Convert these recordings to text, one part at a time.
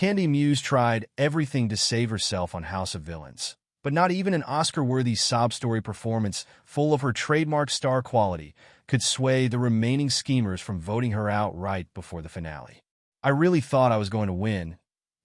Kandy Muse tried everything to save herself on House of Villains, but not even an Oscar-worthy sob story performance full of her trademark star quality could sway the remaining schemers from voting her out right before the finale. I really thought I was going to win,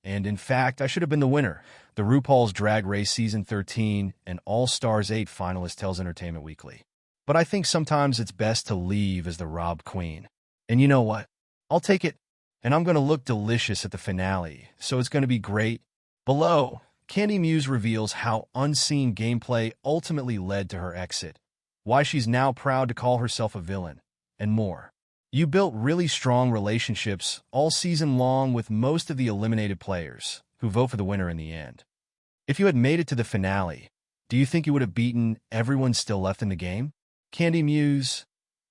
and in fact, I should have been the winner. The RuPaul's Drag Race Season 13 and All Stars 8 finalist tells Entertainment Weekly. But I think sometimes it's best to leave as the robbed queen. And you know what? I'll take it, and I'm going to look delicious at the finale, so it's going to be great. Below, Kandy Muse reveals how unseen gameplay ultimately led to her exit, why she's now proud to call herself a villain, and more. You built really strong relationships all season long with most of the eliminated players, who vote for the winner in the end. If you had made it to the finale, do you think you would have beaten everyone still left in the game? Kandy Muse: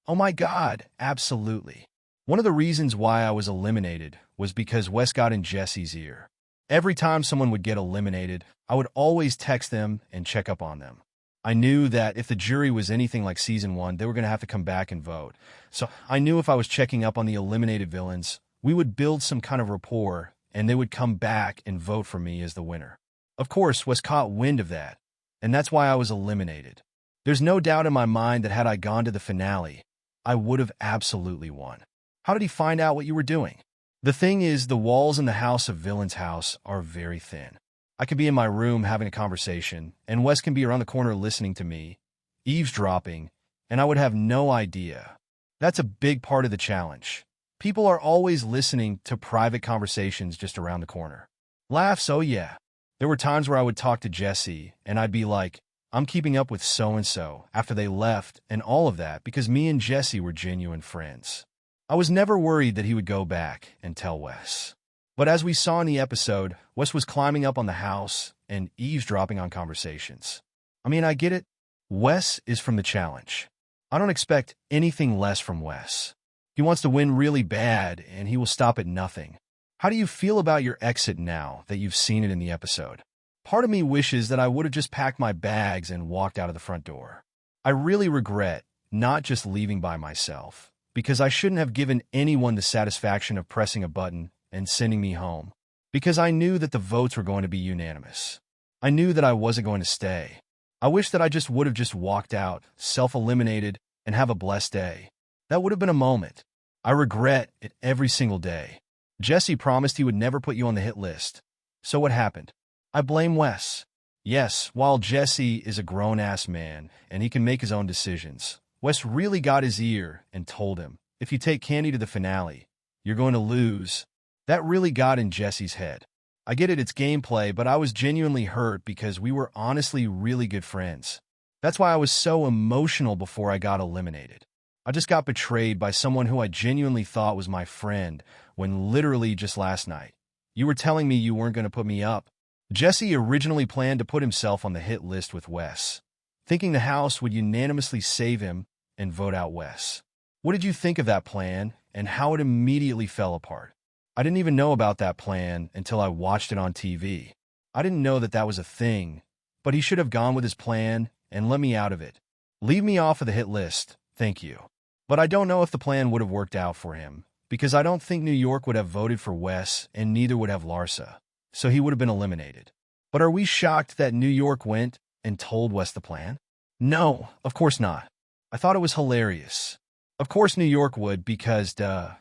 oh my god, absolutely. One of the reasons why I was eliminated was because Wes got in Jesse's ear. Every time someone would get eliminated, I would always text them and check up on them. I knew that if the jury was anything like Season 1, they were going to have to come back and vote. So I knew if I was checking up on the eliminated villains, we would build some kind of rapport, and they would come back and vote for me as the winner. Of course, Wes caught wind of that, and that's why I was eliminated. There's no doubt in my mind that had I gone to the finale, I would have absolutely won. How did he find out what you were doing? The thing is, the walls in the House of Villains house are very thin. I could be in my room having a conversation, and Wes can be around the corner listening to me, eavesdropping, and I would have no idea. That's a big part of the challenge. People are always listening to private conversations just around the corner. Laughs, oh yeah. There were times where I would talk to Jesse, and I'd be like, I'm keeping up with so-and-so after they left and all of that because me and Jesse were genuine friends. I was never worried that he would go back and tell Wes. But as we saw in the episode, Wes was climbing up on the house and eavesdropping on conversations. I mean, I get it. Wes is from the challenge. I don't expect anything less from Wes. He wants to win really bad, and he will stop at nothing. How do you feel about your exit now that you've seen it in the episode? Part of me wishes that I would have just packed my bags and walked out of the front door. I really regret not just leaving by myself, because I shouldn't have given anyone the satisfaction of pressing a button and sending me home, because I knew that the votes were going to be unanimous. I knew that I wasn't going to stay. I wish that I just would have just walked out, self-eliminated, and have a blessed day. That would have been a moment. I regret it every single day. Jesse promised he would never put you on the hit list. So what happened? I blame Wes. Yes, while Jesse is a grown-ass man and he can make his own decisions, Wes really got his ear and told him, if you take Kandy to the finale, you're going to lose. That really got in Jesse's head. I get it, it's gameplay, but I was genuinely hurt because we were honestly really good friends. That's why I was so emotional before I got eliminated. I just got betrayed by someone who I genuinely thought was my friend when literally just last night, you were telling me you weren't going to put me up. Jesse originally planned to put himself on the hit list with Wes, thinking the house would unanimously save him and vote out Wes. What did you think of that plan and how it immediately fell apart? I didn't even know about that plan until I watched it on TV. I didn't know that that was a thing, but he should have gone with his plan and let me out of it. Leave me off of the hit list, thank you. But I don't know if the plan would have worked out for him, because I don't think New York would have voted for Wes and neither would have Larsa, so he would have been eliminated. But are we shocked that New York went and told Wes the plan? No, of course not. I thought it was hilarious. Of course New York would because,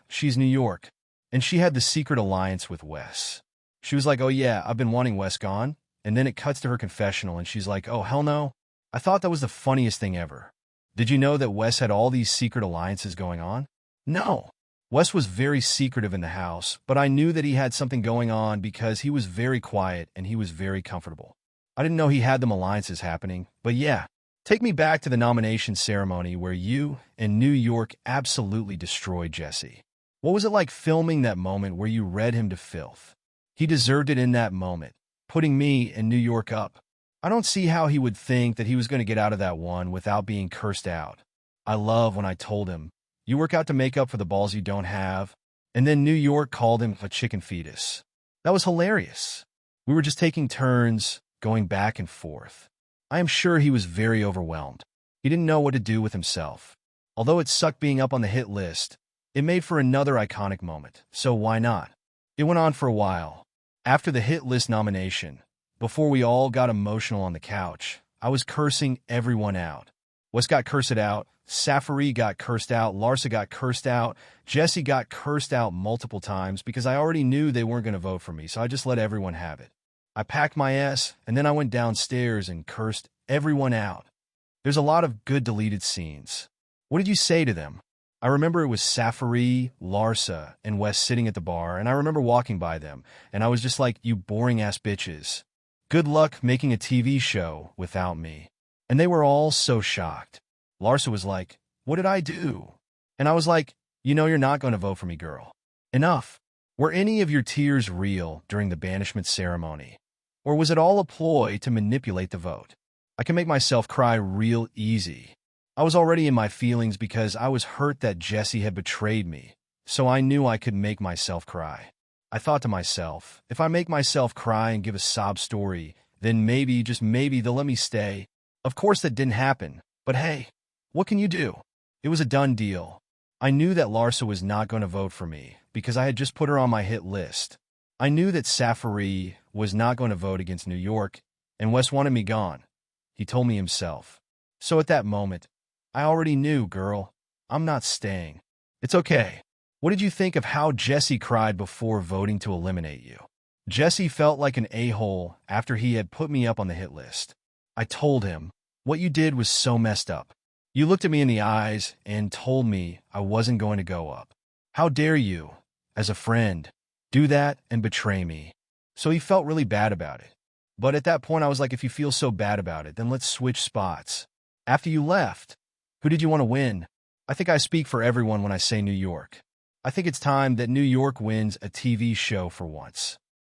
she's New York. And she had the secret alliance with Wes. She was like, oh yeah, I've been wanting Wes gone. And then it cuts to her confessional and she's like, oh hell no. I thought that was the funniest thing ever. Did you know that Wes had all these secret alliances going on? No. Wes was very secretive in the house, but I knew that he had something going on because he was very quiet and he was very comfortable. I didn't know he had them alliances happening, but yeah. Take me back to the nomination ceremony where you and New York absolutely destroyed Jesse. What was it like filming that moment where you read him to filth? He deserved it in that moment, putting me and New York up. I don't see how he would think that he was going to get out of that one without being cursed out. I love when I told him, you work out to make up for the balls you don't have, and then New York called him a chicken fetus. That was hilarious. We were just taking turns, going back and forth. I am sure he was very overwhelmed. He didn't know what to do with himself. Although it sucked being up on the hit list, it made for another iconic moment, so why not? It went on for a while. After the hit list nomination, before we all got emotional on the couch, I was cursing everyone out. Wes got cursed out, Safari got cursed out, Larsa got cursed out, Jesse got cursed out multiple times because I already knew they weren't going to vote for me, so I just let everyone have it. I packed my ass, and then I went downstairs and cursed everyone out. There's a lot of good deleted scenes. What did you say to them? I remember it was Safari, Larsa, and Wes sitting at the bar, and I remember walking by them, and I was just like, you boring-ass bitches. Good luck making a TV show without me. And they were all so shocked. Larsa was like, what did I do? And I was like, you know you're not going to vote for me, girl. Enough. Were any of your tears real during the banishment ceremony? Or was it all a ploy to manipulate the vote? I can make myself cry real easy. I was already in my feelings because I was hurt that Jesse had betrayed me, so I knew I could make myself cry. I thought to myself, if I make myself cry and give a sob story, then maybe, just maybe, they'll let me stay. Of course that didn't happen, but hey, what can you do? It was a done deal. I knew that Larsa was not going to vote for me because I had just put her on my hit list. I knew that Safari was not going to vote against New York, and Wes wanted me gone. He told me himself. So at that moment, I already knew, girl, I'm not staying. It's okay. What did you think of how Jesse cried before voting to eliminate you? Jesse felt like an a-hole after he had put me up on the hit list. I told him, what you did was so messed up. You looked at me in the eyes and told me I wasn't going to go up. How dare you, as a friend, do that and betray me? So he felt really bad about it. But at that point, I was like, if you feel so bad about it, then let's switch spots. After you left, who did you want to win? I think I speak for everyone when I say New York. I think it's time that New York wins a TV show for once.